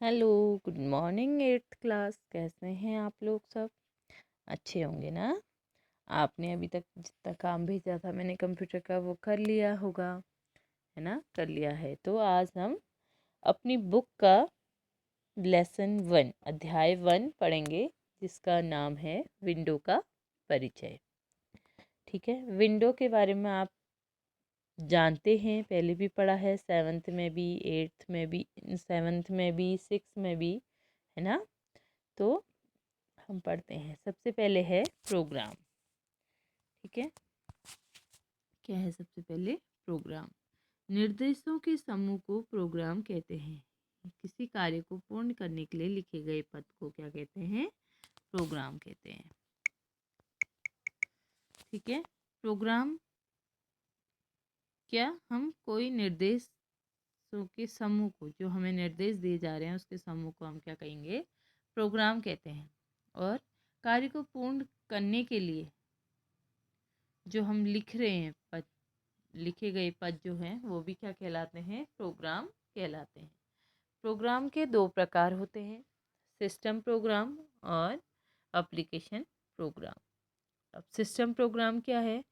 Hello, good morning eighth class. कैसे हैं आप लोग सब? अच्छे होंगे ना। आपने अभी तक जितना काम भेजा था मैंने कंप्यूटर का वो कर लिया होगा, है ना? कर लिया है तो आज हम अपनी बुक का लेसन 1 अध्याय 1 पढ़ेंगे, जिसका नाम है विंडो का परिचय। ठीक है, विंडो के बारे में आप जानते हैं, पहले भी पढ़ा है, 7th में भी, 8th में भी, 7th में भी, 6th में भी, है ना? तो हम पढ़ते हैं। सबसे पहले है प्रोग्राम। ठीक है, क्या है सबसे पहले? प्रोग्राम। निर्देशों के समूह को प्रोग्राम कहते हैं। किसी कार्य को पूर्ण करने के लिए लिखे गए पद को क्या कहते हैं? प्रोग्राम कहते हैं। ठीक है, प्रोग्राम क्या, हम कोई निर्देशों के समूह को, जो हमें निर्देश दिए जा रहे हैं उसके समूह को हम क्या कहेंगे? प्रोग्राम कहते हैं। और कार्य को पूर्ण करने के लिए जो हम लिख रहे हैं पद, लिखे गए पद जो हैं वो भी क्या कहलाते हैं? प्रोग्राम कहलाते हैं। प्रोग्राम के दो प्रकार होते हैं, सिस्टम प्रोग्राम और एप्लीकेशन प्रोग्राम। अब सिस्टम प्रोग्राम क्या है?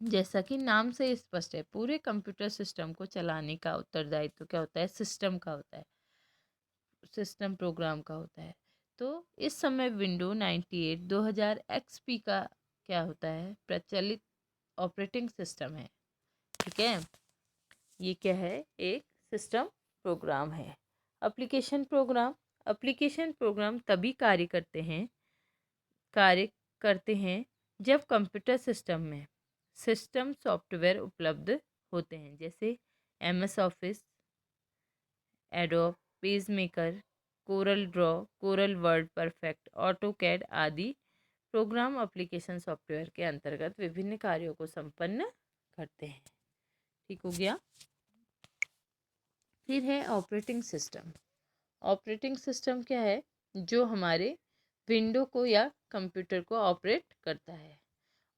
जैसा कि नाम से स्पष्ट है, पूरे कंप्यूटर सिस्टम को चलाने का उत्तरदायित्व क्या होता है? सिस्टम का होता है, सिस्टम प्रोग्राम का होता है। तो इस समय विंडो 98 2000 एक्सपी का क्या होता है? प्रचलित ऑपरेटिंग सिस्टम है। ठीक है, ये क्या है? एक सिस्टम प्रोग्राम है। Application program. एप्लीकेशन प्रोग्राम तभी कार्य करते हैं जब कंप्यूटर सिस्टम में सिस्टम सॉफ्टवेयर उपलब्ध होते हैं, जैसे MS office, adobe, PageMaker, Corel Draw, coral word perfect, AutoCAD आदि प्रोग्राम एप्लीकेशन सॉफ्टवेयर के अंतर्गत विभिन्न कार्यों को संपन्न करते हैं। ठीक हो गया। फिर है ऑपरेटिंग सिस्टम। ऑपरेटिंग सिस्टम क्या है? जो हमारे विंडो को या कंप्यूटर को ऑपरेट करता है।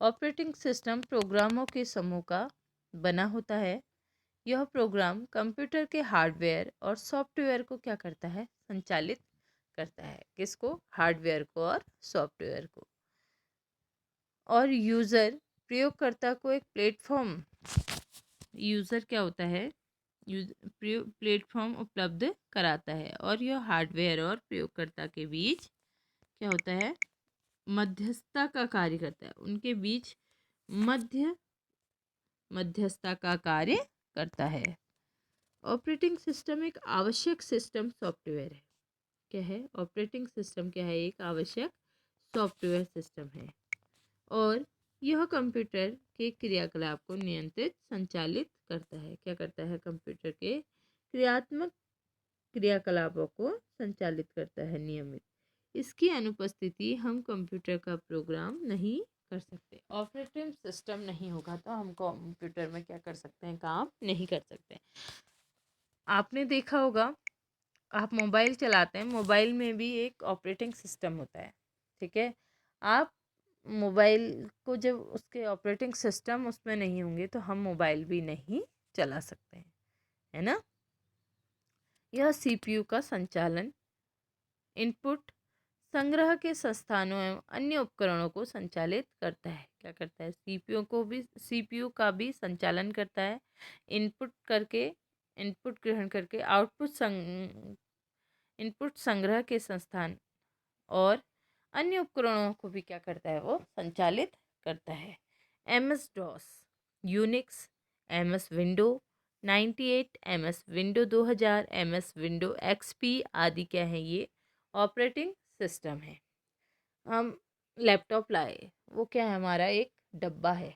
ऑपरेटिंग सिस्टम प्रोग्रामों के समूह का बना होता है। यह प्रोग्राम कंप्यूटर के हार्डवेयर और सॉफ्टवेयर को क्या करता है? संचालित करता है। किसको? हार्डवेयर को और सॉफ्टवेयर को। और यूज़र, प्रयोगकर्ता को एक प्लेटफॉर्म, यूज़र क्या होता है? प्लेटफॉर्म उपलब्ध कराता है। और यह हार्डवेयर और प्रयोगकर्ता के बीच क्या होता है? मध्यस्थता का कार्य करता है। उनके बीच मध्यस्थता का कार्य करता है। ऑपरेटिंग सिस्टम एक आवश्यक सिस्टम सॉफ्टवेयर है। क्या है? ऑपरेटिंग सिस्टम क्या है? एक आवश्यक सॉफ्टवेयर सिस्टम है। और यह कंप्यूटर के क्रियाकलाप को नियंत्रित संचालित करता है। क्या करता है? कंप्यूटर के क्रियात्मक क्रियाकलापों को संचालित करता है नियमित। इसकी अनुपस्थिति हम कंप्यूटर का प्रोग्राम नहीं कर सकते। ऑपरेटिंग सिस्टम नहीं होगा तो हम कंप्यूटर में क्या कर सकते हैं? काम नहीं कर सकते। आपने देखा होगा, आप मोबाइल चलाते हैं, मोबाइल में भी एक ऑपरेटिंग सिस्टम होता है। ठीक है, आप मोबाइल को जब उसके ऑपरेटिंग सिस्टम उसमें नहीं होंगे तो हम मोबाइल भी नहीं चला सकते हैं, है ना? यह सीपीयू का संचालन, इनपुट, संग्रह के संस्थानों एवं अन्य उपकरणों को संचालित करता है। क्या करता है? सीपीयू का भी संचालन करता है। इनपुट ग्रहण करके इनपुट संग्रह के संस्थान और अन्य उपकरणों को भी क्या करता है? वो संचालित करता है। MS DOS, Unix, MS window 98, MS window 2000, MS window XP आदि क्या है? ये ऑपरेटिंग सिस्टम है। हम लैपटॉप लाए, वो क्या है? हमारा एक डब्बा है।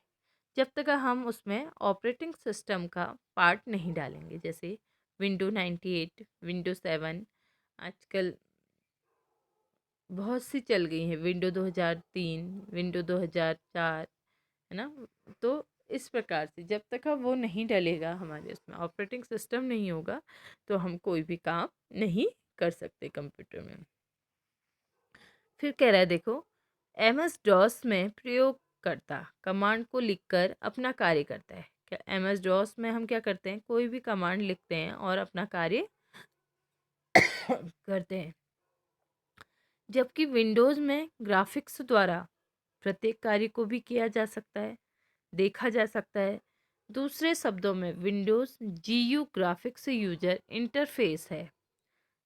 जब तक हम उसमें ऑपरेटिंग सिस्टम का पार्ट नहीं डालेंगे, जैसे विंडो 98, विंडो 7, आजकल बहुत सी चल गई हैं, विंडो 2003, विंडो 2004, है ना? तो इस प्रकार से जब तक वो नहीं डलेगा, हमारे उसमें ऑपरेटिंग सिस्टम नहीं होगा, तो हम कोई भी काम नहीं कर सकते कंप्यूटर में। फिर कह रहा है, देखो, एमएस डॉस में प्रयोगकर्ता कमांड को लिखकर अपना कार्य करता है। MS DOS में हम क्या करते हैं, कोई भी कमांड लिखते हैं और अपना कार्य करते हैं, जबकि विंडोज़ में ग्राफिक्स द्वारा प्रत्येक कार्य को भी किया जा सकता है, देखा जा सकता है। दूसरे शब्दों में windows GU graphics user interface है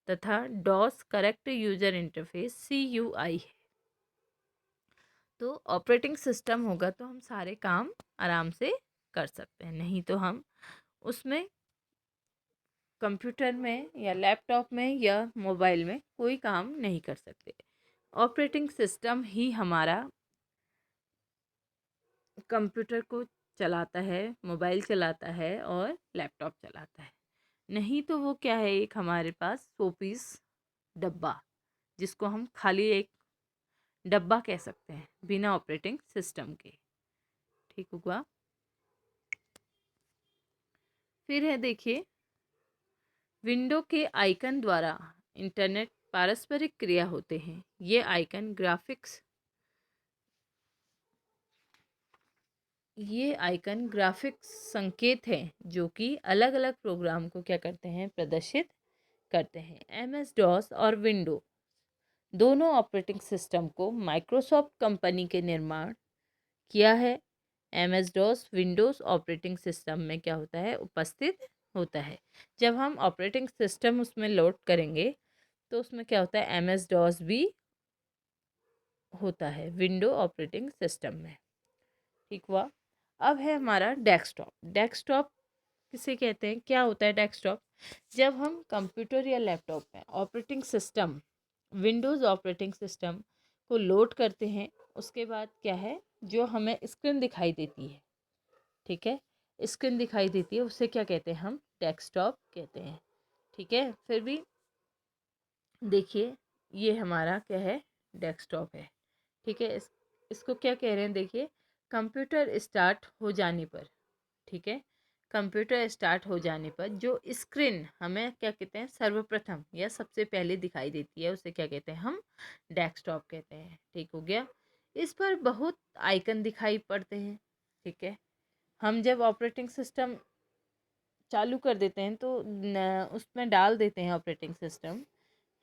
तथा DOS correct user interface CUI है। तो ऑपरेटिंग सिस्टम होगा तो हम सारे काम आराम से कर सकते हैं, नहीं तो हम उसमें कंप्यूटर में या लैपटॉप में या मोबाइल में कोई काम नहीं कर सकते। ऑपरेटिंग सिस्टम ही हमारा कंप्यूटर को चलाता है, मोबाइल चलाता है और लैपटॉप चलाता है। नहीं तो वो क्या है, एक हमारे पास शोपीस डब्बा, जिसको हम खाली एक डब्बा कह सकते हैं बिना ऑपरेटिंग सिस्टम के। ठीक हुआ। फिर है देखिए, विंडो के आइकन द्वारा इंटरनेट पारस्परिक क्रिया होते हैं। ये आइकन ग्राफिक्स संकेत हैं जो कि अलग अलग प्रोग्राम को क्या करते हैं, प्रदर्शित करते हैं। MS DOS और विंडो दोनों ऑपरेटिंग सिस्टम को माइक्रोसॉफ्ट कंपनी के निर्माण किया है। MS DOS Windows operating system में क्या होता है, उपस्थित होता है। जब हम ऑपरेटिंग सिस्टम उसमें लोड करेंगे तो उसमें क्या होता है, MS DOS भी होता है विंडो ऑपरेटिंग सिस्टम में। ठीक हुआ। अब है हमारा डेस्कटॉप। डेस्कटॉप किसे कहते हैं, क्या होता है डेस्कटॉप? जब हम कंप्यूटर या लैपटॉप में operating system, Windows operating system को लोड करते हैं, उसके बाद क्या है, जो हमें स्क्रीन दिखाई देती है, ठीक है, स्क्रीन दिखाई देती है, उसे क्या कहते हैं, हम डेस्कटॉप कहते हैं। ठीक है। फिर भी देखिए, ये हमारा क्या है, डेस्कटॉप है। ठीक है। इसको क्या कह रहे हैं, देखिए, कंप्यूटर स्टार्ट हो जाने पर, ठीक है, कंप्यूटर स्टार्ट हो जाने पर जो स्क्रीन हमें क्या कहते हैं, सर्वप्रथम या सबसे पहले दिखाई देती है, उसे क्या कहते हैं, हम डेस्कटॉप कहते हैं। ठीक हो गया। इस पर बहुत आइकन दिखाई पड़ते हैं। ठीक है। हम जब ऑपरेटिंग सिस्टम चालू कर देते हैं तो उसमें डाल देते हैं ऑपरेटिंग सिस्टम,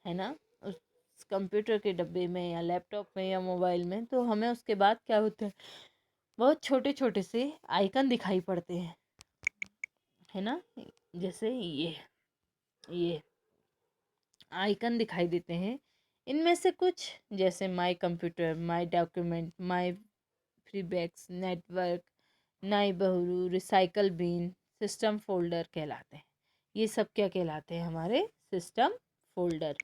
है ना, उस कंप्यूटर के डब्बे में या लैपटॉप में या मोबाइल में, तो हमें उसके बाद क्या होता है, बहुत छोटे छोटे से आइकन दिखाई पड़ते हैं, है ना। जैसे ये आइकन दिखाई देते हैं। इनमें से कुछ जैसे my computer, my document, my फ्रीबैक्स, नेटवर्क, नाई बहुरू, रिसाइकल बिन, सिस्टम फोल्डर कहलाते हैं। ये सब क्या कहलाते हैं, हमारे सिस्टम फोल्डर।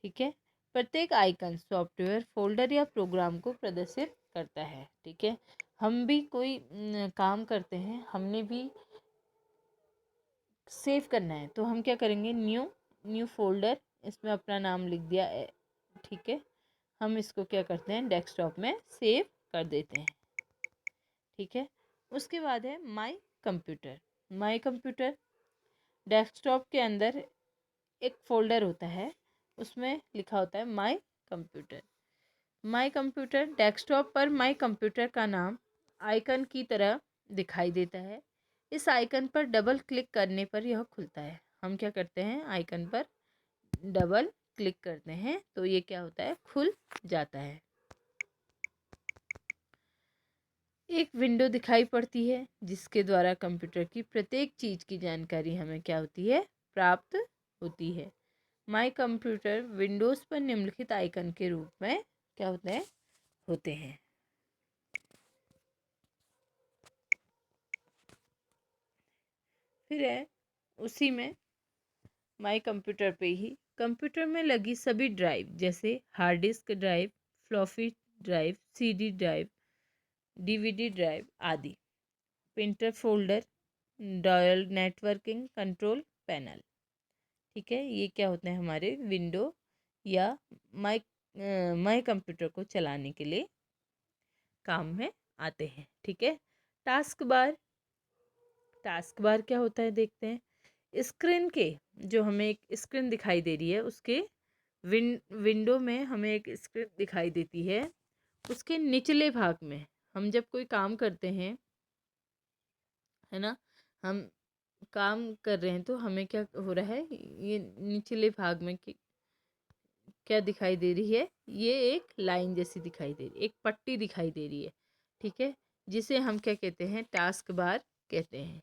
ठीक है। प्रत्येक आइकन सॉफ्टवेयर फोल्डर या प्रोग्राम को प्रदर्शित करता है। ठीक है। हम भी कोई काम करते हैं, हमने भी सेव करना है, तो हम क्या करेंगे, न्यू फोल्डर, इसमें अपना नाम लिख दिया। ठीक है। हम इसको क्या करते हैं, डेस्कटॉप में सेव कर देते हैं। ठीक है। उसके बाद है my computer. My computer desktop के अंदर एक फोल्डर होता है, उसमें लिखा होता है my computer. My computer desktop पर माय कंप्यूटर का नाम आइकन की तरह दिखाई देता है। इस आइकन पर डबल क्लिक करने पर यह खुलता है। हम क्या करते हैं, आइकन पर डबल क्लिक करते हैं तो ये क्या होता है, खुल जाता है। एक विंडो दिखाई पड़ती है जिसके द्वारा कंप्यूटर की प्रत्येक चीज़ की जानकारी हमें क्या होती है, प्राप्त होती है। माय कंप्यूटर विंडोज़ पर निम्नलिखित आइकन के रूप में क्या होते हैं। फिर है उसी में माय कंप्यूटर पे ही कंप्यूटर में लगी सभी ड्राइव, जैसे hard disk drive, floppy drive, CD drive, DVD drive आदि, printer folder, dial networking control panel. ठीक है। ये क्या होते हैं, हमारे विंडो या माय माय कंप्यूटर को चलाने के लिए काम में आते हैं। ठीक है। Task bar. टास्क बार क्या होता है, देखते हैं। स्क्रीन के, जो हमें एक स्क्रीन दिखाई दे रही है, उसके विंडो में हमें एक स्क्रीन दिखाई देती है, उसके निचले भाग में हम जब कोई काम करते हैं है ना। हम काम कर रहे हैं तो हमें क्या हो रहा है, ये निचले भाग में क्या दिखाई दे रही है, ये एक लाइन जैसी दिखाई दे रही है, एक पट्टी दिखाई दे रही है, ठीक है, जिसे हम क्या कहते हैं, टास्क बार कहते हैं।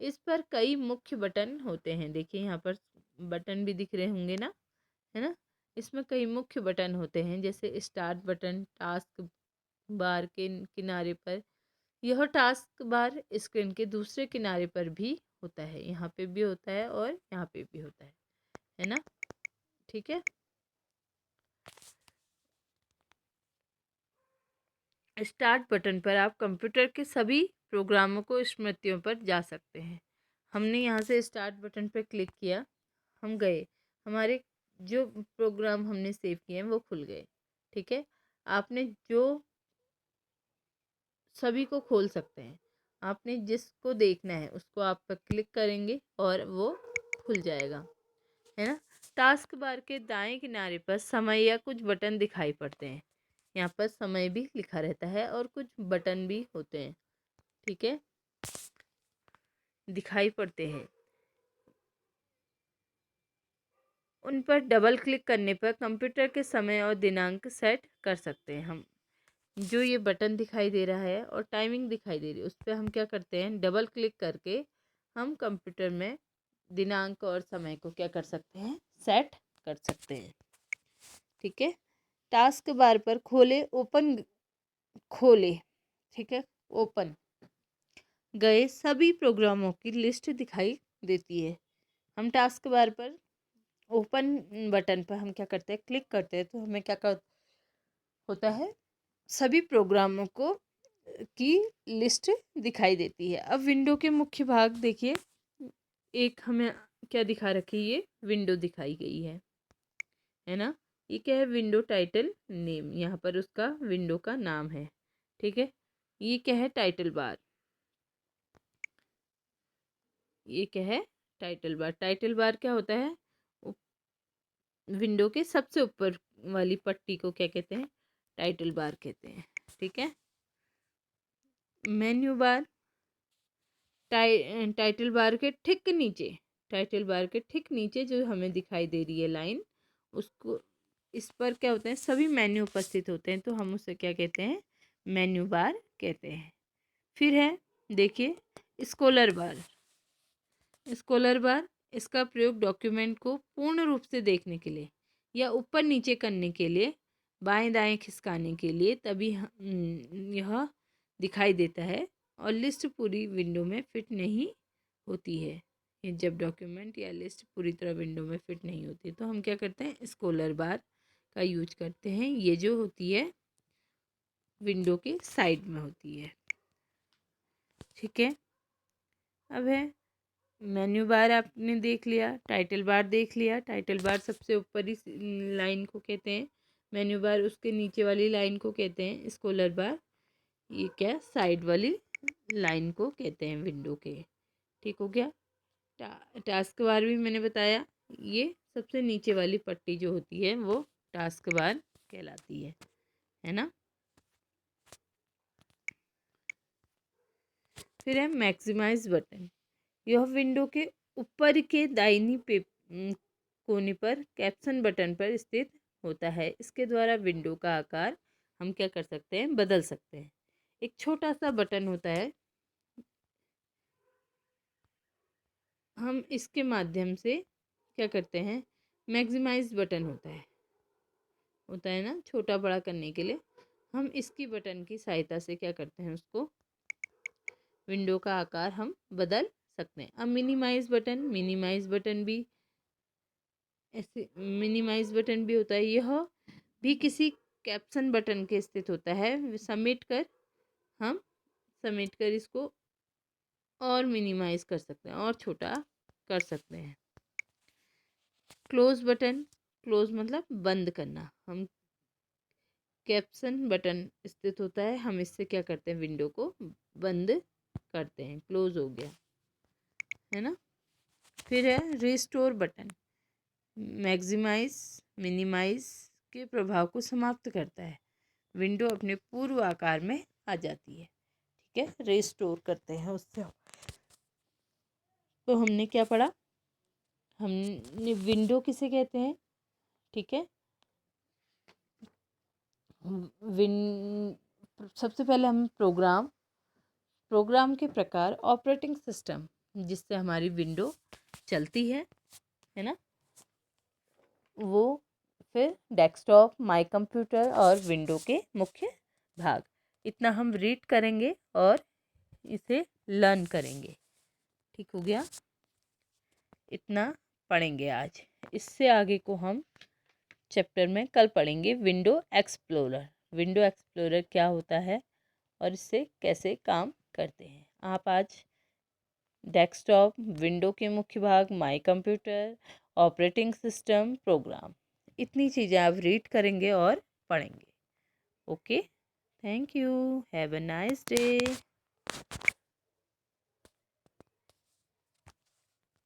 इस पर कई मुख्य बटन होते हैं, देखिए यहाँ पर बटन भी दिख रहे होंगे ना, है ना। इसमें कई मुख्य बटन होते हैं, जैसे स्टार्ट बटन टास्क बार के किनारे पर, यह टास्क बार स्क्रीन के दूसरे किनारे पर भी होता है, यहाँ पे भी होता है और यहाँ पे भी होता है ना, ठीक है। स्टार्ट बटन पर आप कंप्यूटर के सभी प्रोग्रामों को स्मृतियों पर जा सकते हैं। हमने यहाँ से स्टार्ट बटन पर क्लिक किया, हम गए, हमारे जो प्रोग्राम हमने सेव किए हैं वो खुल गए, ठीक है। आपने जो सभी को खोल सकते हैं, आपने जिसको देखना है उसको आप पर क्लिक करेंगे और वो खुल जाएगा, है ना। टास्क बार के दाएं किनारे पर समय या कुछ बटन दिखाई पड़ते हैं, यहाँ पर समय भी लिखा रहता है और कुछ बटन भी होते हैं, ठीक है, दिखाई पड़ते हैं। उन पर डबल क्लिक करने पर कंप्यूटर के समय और दिनांक सेट कर सकते हैं हम। जो ये बटन दिखाई दे रहा है और टाइमिंग दिखाई दे रही है, उस पर हम क्या करते हैं, डबल क्लिक करके हम कंप्यूटर में दिनांक और समय को क्या कर सकते हैं, सेट कर सकते हैं, ठीक है। टास्क बार पर खोले, ठीक है, ओपन गए सभी प्रोग्रामों की लिस्ट दिखाई देती है। हम टास्क बार पर ओपन बटन पर हम क्या करते हैं, क्लिक करते हैं, तो हमें क्या होता है, सभी प्रोग्रामों को की लिस्ट दिखाई देती है। अब विंडो के मुख्य भाग देखिए, एक हमें क्या दिखा रखी है, ये विंडो दिखाई गई है ना। ये क्या है, विंडो टाइटल नेम, यहाँ पर उसका विंडो का नाम है, ठीक है। ये क्या है, टाइटल बार, ये क्या है, टाइटल बार। टाइटल बार क्या होता है, विंडो के सबसे ऊपर वाली पट्टी को क्या कहते हैं, टाइटल बार कहते हैं, ठीक है। मेन्यू बार, टाइटल बार के ठीक नीचे, टाइटल बार के ठीक नीचे जो हमें दिखाई दे रही है लाइन, उसको, इस पर क्या होते हैं, सभी मेन्यू उपस्थित होते हैं, तो हम उसे क्या कहते हैं, मेन्यू बार कहते हैं। फिर है, देखिए, स्क्रॉलर बार। स्क्रॉलर बार, इसका प्रयोग डॉक्यूमेंट को पूर्ण रूप से देखने के लिए या ऊपर नीचे करने के लिए, बाएं दाएं खिसकाने के लिए, तभी यह दिखाई देता है, और लिस्ट पूरी विंडो में फिट नहीं होती है। ये जब डॉक्यूमेंट या लिस्ट पूरी तरह विंडो में फिट नहीं होती तो हम क्या करते हैं, स्क्रॉलर बार का यूज करते हैं। ये जो होती है विंडो के साइड में होती है, ठीक है। अब है मेन्यू बार, आपने देख लिया, टाइटल बार देख लिया। टाइटल बार सबसे ऊपर ही लाइन को कहते हैं, मेन्यू बार उसके नीचे वाली लाइन को कहते हैं स्क्रॉलर बार, ये क्या, साइड वाली लाइन को कहते हैं विंडो के, ठीक हो गया। टास्क बार भी मैंने बताया, ये सबसे नीचे वाली पट्टी जो होती है वो टास्क बार कहलाती है ना। फिर है मैक्सिमाइज बटन, यह विंडो के ऊपर के दाहिनी कोने पर कैप्शन बटन पर स्थित होता है। इसके द्वारा विंडो का आकार हम क्या कर सकते हैं, बदल सकते हैं। एक छोटा सा बटन होता है, हम इसके माध्यम से क्या करते हैं, मैक्सिमाइज बटन होता है ना, छोटा बड़ा करने के लिए हम इसकी बटन की सहायता से क्या करते हैं, उसको विंडो का आकार हम बदल सकते हैं। अब मिनिमाइज बटन भी ऐसे मिनिमाइज बटन भी होता है, यह भी किसी कैप्शन बटन के स्थित होता है। हम समेट कर इसको और मिनिमाइज कर सकते हैं और छोटा कर सकते हैं। क्लोज मतलब बंद करना, हम कैप्शन बटन स्थित होता है, हम इससे क्या करते हैं, विंडो को बंद करते हैं, क्लोज हो गया, है ना। फिर है रिस्टोर बटन, मैक्सिमाइज मिनिमाइज के प्रभाव को समाप्त करता है, विंडो अपने पूर्व आकार में आ जाती है, ठीक है, रिस्टोर करते हैं उससे। तो हमने क्या पढ़ा, हमने विंडो किसे कहते हैं, ठीक है। विन सबसे पहले हम प्रोग्राम के प्रकार, ऑपरेटिंग सिस्टम जिससे हमारी विंडो चलती है ना, वो, फिर डेस्कटॉप, माई कंप्यूटर और विंडो के मुख्य भाग। इतना हम रीड करेंगे और इसे लर्न करेंगे, ठीक हो गया। इतना पढ़ेंगे आज। इससे आगे को हम चैप्टर में कल पढ़ेंगे विंडो एक्सप्लोरर। विंडो एक्सप्लोरर क्या होता है और इससे कैसे काम करते हैं। आप आज डेस्कटॉप, विंडो के मुख्य भाग, my computer, operating system, program, इतनी चीज़ें आप रीड करेंगे और पढ़ेंगे। Okay, thank you, have a nice day.